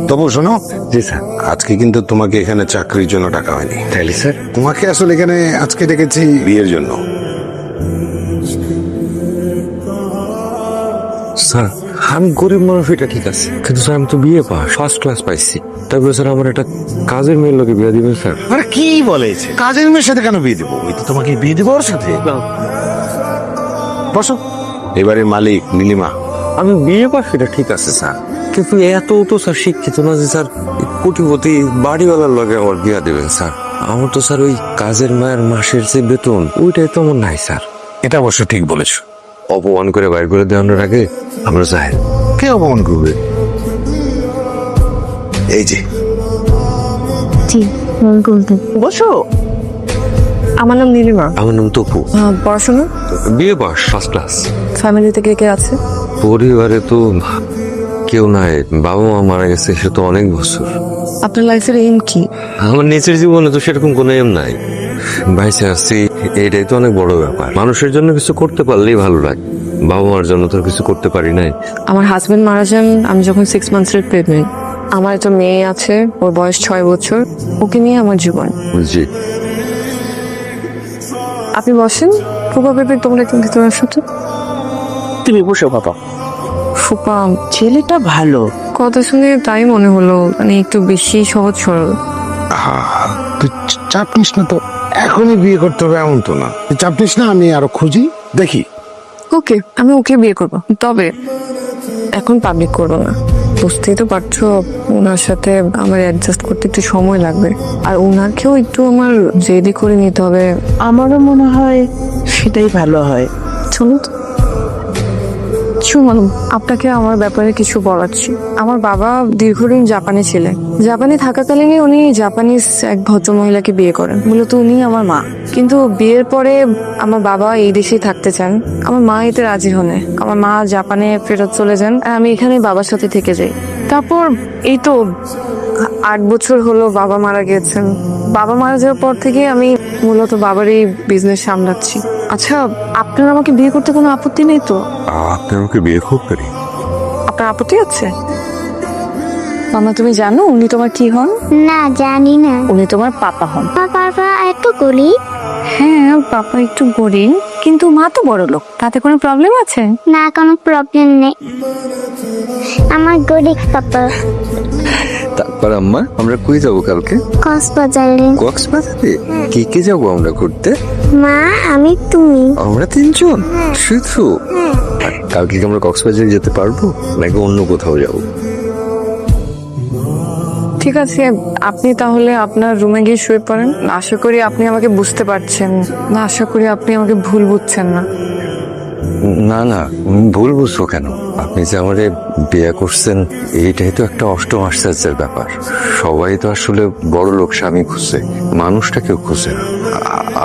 তবু শোনো, জি স্যার। আজকে কিন্তু তোমাকে এখানে চাকরির জন্য টাকা হয়নি। তাইলে স্যার? তোমাকে আসলে এখানে আজকে ডেকেছি বিয়ের জন্য। স্যার আমি গরিব মানুষ, এটা ঠিক আছে, কিন্তু স্যার আমি তো বিয়ে পাস ফার্স্ট ক্লাস পাইছি। তারপরে স্যার আমার একটা কাজের মেয়ের লোকে বিয়ে দিবেন স্যার? আরে কি বলেছে, কাজের মেয়ের সাথে কেন বিয়ে দেবো? ওই তো তোমাকে বিয়ে দেবো ওর সাথে। বসো। এবারে মালিক নীলিমা। আমি বিয়ে পাস এটা ঠিক আছে স্যার, কিন্তু এত তো স্যার শিক্ষিত না যে স্যার কোটিপতি বাড়িওয়ালার লগে আমার বিয়ে দেবেন স্যার। আমার তো স্যার ওই কাজের মায়ের মাসের যে বেতন ওইটাই তো আমার নাই স্যার। এটা অবশ্য ঠিক বলেছো। অপমান করে বাইর করে দেওয়ানোর আগে আমরা চাই। কে অপমান করবে? এই যে জি, বসো। আমার নাম নীলিমা। আমার নাম তপু। পড়াশোনা? বিয়ে পাস ফার্স্ট ক্লাস। ফ্যামিলিতে কে কে আছে? পরিবারে তো কেউ নাই, বাবা মা মারা গেছে সে তো অনেক বছর। আপনার লাইফের এইম কি? আমার নিজের জীবনে তো সেরকম কোনো এম নাই, বাইসে আসছি এইটাই তো অনেক বড় ব্যাপার। মানুষের জন্য কিছু করতে পারলেই ভালো লাগে, বাবা মার জন্য তো কিছু করতে পারি নাই। আমার হাজবেন্ড মারা যান আমি যখন 6 মান্থসের প্রেগনেন্ট। আমার একটা মেয়ে আছে, ওর বয়স 6 বছর। ওকে নিয়ে আমার জীবন। জি। আপনি বসেন। ফুপা বেবি তোমরা একটু ভিতরে আসো তো। তুমি বসো বাবা। ফুপা ছেলেটা ভালো। কথা শুনে তাই মনে হলো, মানে একটু বেশি সহজ সরল। তুই চাপ নিস না তো, এখনই বিয়ে করতে হবে এমন তো না। তুই চাপ নিস না, আমি আরো খুঁজি দেখি। ওকে, আমি ওকে বিয়ে করব, তবে এখন পাবলিক করবো না। বুঝতেই তো পারছো, ওনার সাথে আমার অ্যাডজাস্ট করতে একটু সময় লাগবে, আর ওনাকেও একটু আমার রেডি করে নিতে হবে। আমারও মনে হয় সেটাই ভালো হয়। শুনুন তো। শুনুন, আপনাকে আমার ব্যাপারে কিছু বলার ছিল। আমার বাবা দীর্ঘদিন জাপানে ছিলেন। জাপানে থাকাকালীনই উনি জাপানিজ এক ভদ্রমহিলাকে বিয়ে করেন। মূলত উনি আমার মা, কিন্তু বিয়ের পরে আমার বাবা এই দেশেই থাকতে চান। আমার মা এতে রাজি হনে। আমার মা জাপানে ফেরত চলে যান, আর আমি এখানে বাবার সাথে থেকে যাই। তারপর এই তো 8 বছর হলো বাবা মারা গিয়েছেন। বাবা মারা যাওয়ার পর থেকে আমি মূলত বাবারই বিজনেস সামলাচ্ছি। আচ্ছা, আপনার আমাকে বিয়ে করতে কোনো আপত্তি নেই তো? আপনার ওকে বিয়ে খুব করি। আপনার আপত্তি আছে? মামা, তুমি জানো উনি তোমার কি হন? না, জানি না। উনি তোমার পাপা হন। আমার বাবা এত গরিব? হ্যাঁ, পাপা একটু গরিব, কিন্তু মা তো বড় লোক। তাতে কোনো প্রবলেম আছে? না, কোনো প্রবলেম নেই। আমার গরিব পাপা। তারপর আম্মা আমরা কই যাবো কালকে? কক্সবাজারে। কক্সবাজারে? কি কি যাবো আমরা ঘুরতে? মা, আমি, তুমি। আমরা 3 জন শুধু? আর কালকে কি আমরা কক্সবাজারে যেতে পারবো নাকি অন্য কোথাও যাবো? ঠিক আছে, আপনি তাহলে আপনার রুমে গিয়ে শুয়ে পড়েন। আশা করি আপনি আমাকে বুঝতে পারছেন না, আশা করি আপনি আমাকে ভুল বুঝছেন না। না না, ভুল বুঝছো কেন? আপনি যে আমারে বিয়ে করছেন এইটাই তো একটা অষ্টম আশ্চর্যের ব্যাপার। সবাই তো আসলে বড় লোক স্বামী খুঁজছে, মানুষটা কেউ খুঁজে না।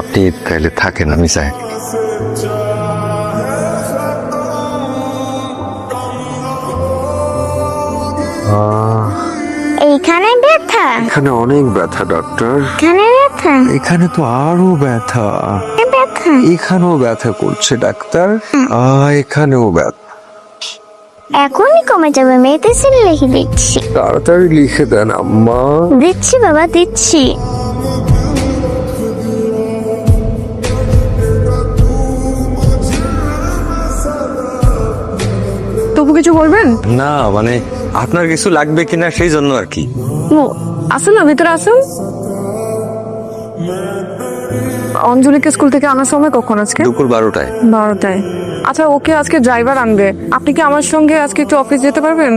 আপনি তাইলে থাকেন, আমি চাই। এইখানে ব্যথা? এখানে অনেক ব্যথা ডক্টর। এখানে ব্যথা? এখানে তো আরো ব্যথা। ব্যথা? এখানেও ব্যথা করছে ডাক্তার। এখানেও ব্যথা। এখনই কমে যাবে, মেডিসিন লিখে দিচ্ছি। তাড়াতাড়ি লিখে দেন আম্মা। দিচ্ছি বাবা, দিচ্ছি। তবু কিছু বলবেন? না মানে আপনার কিছু লাগবে কিনা সেই জন্য আর কি। আসুন না, ভিতরে আসুন। অঞ্জলিকে স্কুল থেকে আনার সময় কখন আজকে? দুপুর 12টায়। 12টায়? আচ্ছা, ওকে আজকে ড্রাইভার আনবে। আপনি কি আমার সঙ্গে আজকে একটু অফিস যেতে পারবেন?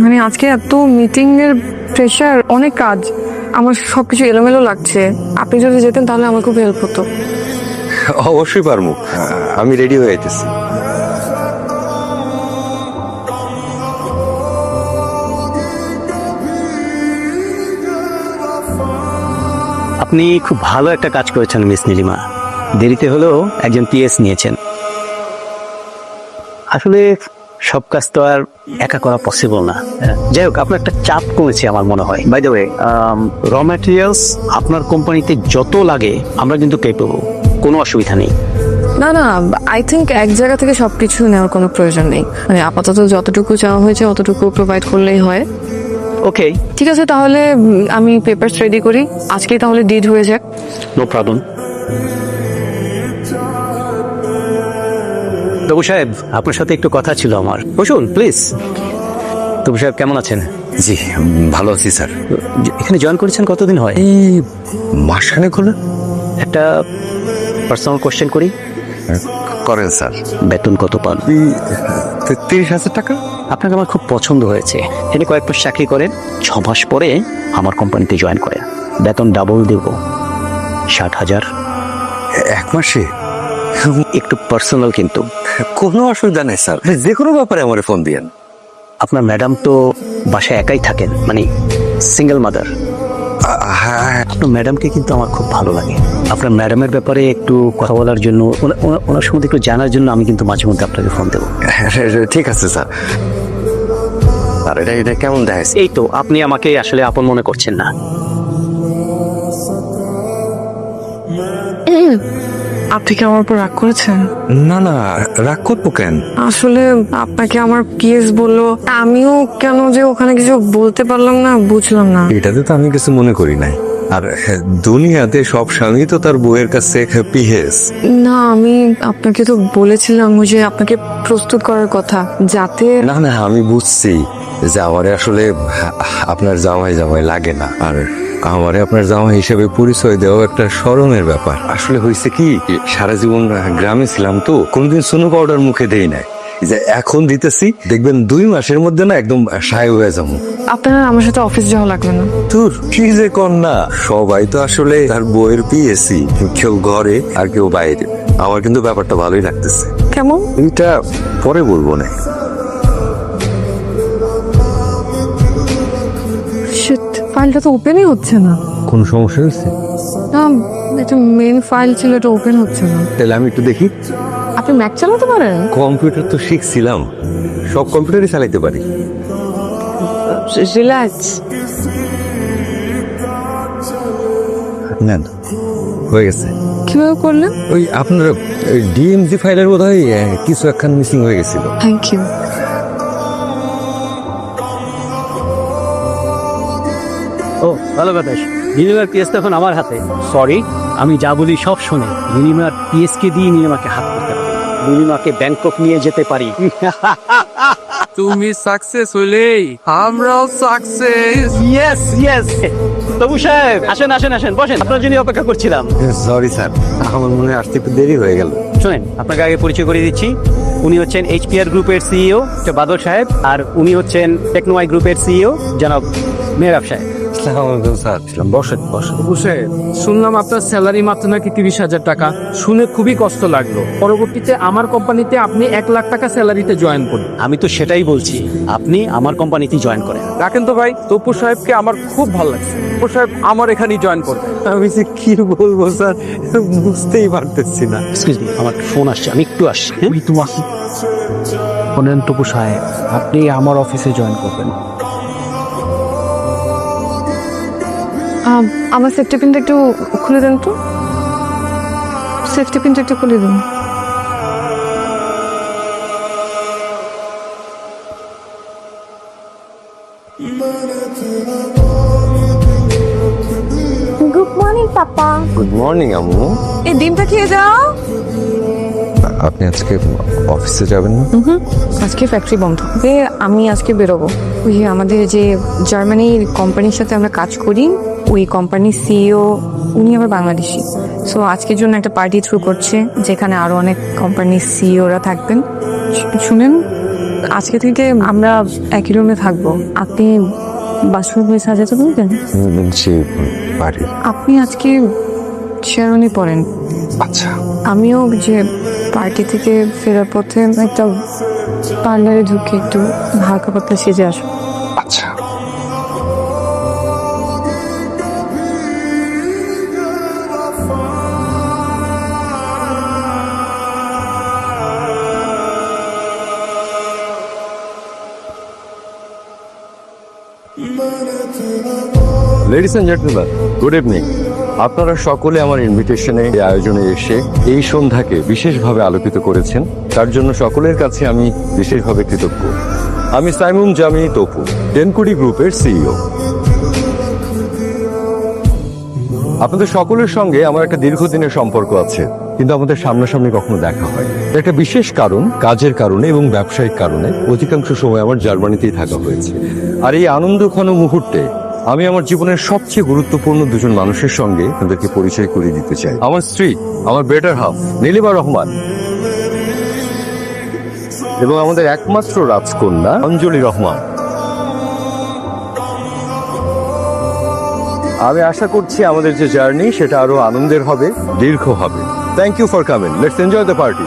মানে আজকে এত মিটিং এর প্রেশার, অনেক কাজ, আমার সবকিছু এলোমেলো লাগছে। আপনি যদি যেতেন তাহলে আমার খুব হেল্প হতো। অবশ্যই পারবো, আমি রেডি হয়ে আইতেছি। আপনি খুব ভালো একটা কাজ করেছেন মিস নীলিমা। দেরিতে হলেও একজন পিএস নিয়েছেন। আসলে সব কাজ তো আর একা করা পসিবল না। যাই হোক, আপনার একটা চাপ কমেছে আমার মনে হয়। By the way, raw materials আপনার কোম্পানিতে যত লাগে আমরা কিন্তু পে করবো, কোনো অসুবিধা নেই। না না, আই থিঙ্ক এক জায়গা থেকে সবকিছু নেওয়ার কোনো প্রয়োজন নেই। মানে আপাতত যতটুকু চাওয়া হয়েছে অতটুকু প্রোভাইড করলেই হয়। ওকে, ঠিক আছে, তাহলে আমি পেপারস রেডি করি, আজকেই তাহলে ডিড হয়ে যাক। No problem. তবু সাহেব, আপনার সাথে একটু কথা ছিল আমার। বসুন প্লিজ। তবু সাহেব কেমন আছেন? জি ভালো আছি স্যার। এখানে জয়েন করেছেন কতদিন হয়? এই মাসখানেক হলো। একটা পার্সোনাল কোশ্চেন করি, করেন স্যার। বেতন কত পান? 30,000 টাকা। আপনাকে আমার খুব পছন্দ হয়েছে। এখানে কয়েক মাস চাকরি করেন, 6 মাস পরে আমার কোম্পানিতে জয়েন করেন, বেতন ডাবল দেব, 60,000। 1 মাসে? একটু পার্সোনাল কিন্তু। কোনো অসুবিধা নেই স্যার, যে কোনো ব্যাপারে আমার ফোন দিয়েন। আপনার ম্যাডাম তো বাসায় একাই থাকেন, মানে সিঙ্গেল মাদার। হ্যাঁ, আপনার ম্যাডামকে কিন্তু আমার খুব ভালো লাগে। আপনার ম্যাডামের ব্যাপারে একটু কথা বলার জন্য, ওনার সম্বন্ধে একটু জানার জন্য আমি কিন্তু মাঝে মধ্যে আপনাকে ফোন দেবো। ঠিক আছে স্যার। আর এটা কেমন দেখাচ্ছে? এই তো, আপনি আমাকে আসলে আপন মনে করছেন না। আপনি কি আমার উপর রাগ করেছেন? না না, রাগ করবো কেন? আসলে আপনাকে আমার পিএস বললো, আমিও কেন যে ওখানে কিছু বলতে পারলাম না, বুঝলাম না। এটাতে তো আমি কিছু মনে করি নাই। আর দুনিয়াতে সব স্বামী তো তার বউয়ের কাছে পিহেস। না, আমি আপনাকে তো বলেছিলাম যে আপনাকে প্রস্তুত করার কথা, যাতে না না, আমি বুঝছি যে আমারে আসলে আপনার জামাই জামাই লাগে না, আর আমারে আপনার জামাই হিসেবে পরিচয় দেওয়া একটা শরমের ব্যাপার। আসলে হয়েছে কি, সারা জীবন গ্রামে ছিলাম তো, কোনদিন সোনো পাউডার মুখে দেই নাই, যে এখন দিতেছি, দেখবেন 2 মাসের মধ্যে না একদম সায় হয়ে যাবো। আপনার আমার সাথে অফিস যাওয়া লাগবে না। তোর কি যে কর না, সবাই তো আসলে তার বইয়ের পিএসি, কেউ ঘরে আর কেউ বাইরে। আমার কিন্তু ব্যাপারটা ভালোই লাগতেছে। কেমন? এটা পরে বলবো না। শিট, ফাইলটা তো ওপেনই হচ্ছে না। কোন সমস্যা হয়েছে? না, এটা মেন ফাইল ছিল, এটা ওপেন হচ্ছে না। তাহলে আমি একটু দেখি। আপনি ম্যাক চালাতে পারেন? কম্পিউটার তো শিখছিলাম, সব কম্পিউটারই চালাইতে পারি। রিল্যাক্স। নেন, হয়ে গেছে। কিভাবে করলেন? ওই আপনার ডিএমজি ফাইলের বোধ হয় কিছু একখান মিসিং হয়ে গেছিল। Thank you. ও ভালো কথা। নীলিমার পিএস তো এখন আমার হাতে। সরি, আমি যা বলি সব শোনে। নীলিমার পিএস কে দিয়ে নীলিমাকে হাত করতে পারি, নীলিমাকে ব্যাংকক নিয়ে যেতে পারি। তুমি সাকসেস হইলেই আমরাও সাকসেস। Yes yes. তবু সাহেব, আসেন আসেন আসেন, বসেন, আপনার জন্য অপেক্ষা করছিলাম। সরি স্যার, আমার মনে হয় আসতে একটু দেরি হয়ে গেল। শোনেন, আপনাকে আগে পরিচয় করে দিচ্ছি। উনি হচ্ছেন এইচপিআর গ্রুপের সিইও বাদল সাহেব, আর উনি হচ্ছেন টেকনোয়াই গ্রুপের সিইও জনাব মেহরাব সাহেব। স্যার, বসেন বসেন। বুঝে শুনলাম আপনার স্যালারি মাত্র নাকি 30,000 টাকা। শুনে খুবই কষ্ট লাগলো। পরবর্তীতে আমার কোম্পানিতে আপনি 1 লাখ টাকা স্যালারিতে জয়েন করুন। আমি তো সেটাই বলছি, আপনি আমার কোম্পানিতে জয়েন করেন। রাখেন তো ভাই, তপু সাহেবকে আমার খুব ভালো লাগছে। তপু সাহেব আমার এখানেই জয়েন করবে। আমি যে কি বলবো স্যার, বুঝতেই পারতেছি না। এক্সকিউজ মি, আমার ফোন আসছে, আমি একটু আসছি। শোনেন তপু সাহেব, আপনি আমার অফিসে জয়েন করবেন। আমার সেফটি পিনটা একটু খুলে দেন তো। সেফটি পিনটা একটু খুলে দিন। গুড মর্নিং পাপা। গুড মর্নিং আম্মু। এই ডিমটা খেয়ে যাও। আপনি আজকে অফিসে যাবেন না? আজকে ফ্যাক্টরি বন্ধ, আমি আজকে বেরোবো। ওই যে আমাদের যে জার্মানির কোম্পানির সাথে আমরা কাজ করি, ওই কোম্পানির সিইও উনি আবার বাংলাদেশি। সো আজকের জন্য একটা পার্টি থ্রু করছে, যেখানে আরো অনেক কোম্পানির সিইওরা থাকবেন। শুনেন, আজকে থেকে আমরা একই রুমে থাকবো। আপনি বাথরুমে সাজাতে বলবেন? সে পারি। আপনি আজকে শেরওয়ানি পরেন। আচ্ছা। আমিও যে পার্টি থেকে ফেরার পথে একটা পার্লারে ঢুকে একটু হালকা পাতলা সেজে আসবো। আচ্ছা। Ladies and gentlemen, good evening. আপনারা সকলে আমার ইনভিটেশনে এই আয়োজনে এসে এই সন্ধ্যাকে বিশেষভাবে আলোকিত করেছেন, তার জন্য সকলের কাছে আমি বিশেষভাবে কৃতজ্ঞ। আমি সাইমুম জামি তপু, টেনকুডি গ্রুপের সিইও। আপনাদের সকলের সঙ্গে আমার একটা দীর্ঘদিনের সম্পর্ক আছে, কিন্তু আমাদের সামনাসামনি কখনো দেখা হয়। একটা বিশেষ কারণ, কাজের কারণে এবং ব্যবসায়িক কারণে অধিকাংশ সময় আমার জার্মানিতেই থাকা হয়েছে। আর এই আনন্দঘন মুহূর্তে আমি আমার জীবনের সবচেয়ে গুরুত্বপূর্ণ দুজন মানুষের সঙ্গে তাদেরকে পরিচয় করিয়ে দিতে চাই। আমার স্ত্রী, আমার বেটার হাফ নীলিমা রহমান, এবং আমাদের একমাত্র রাজকন্যা অঞ্জলি রহমান। আমি আশা করছি আমাদের যে জার্নি সেটা আরো আনন্দের হবে, দীর্ঘ হবে। Thank you for coming, let's enjoy the party.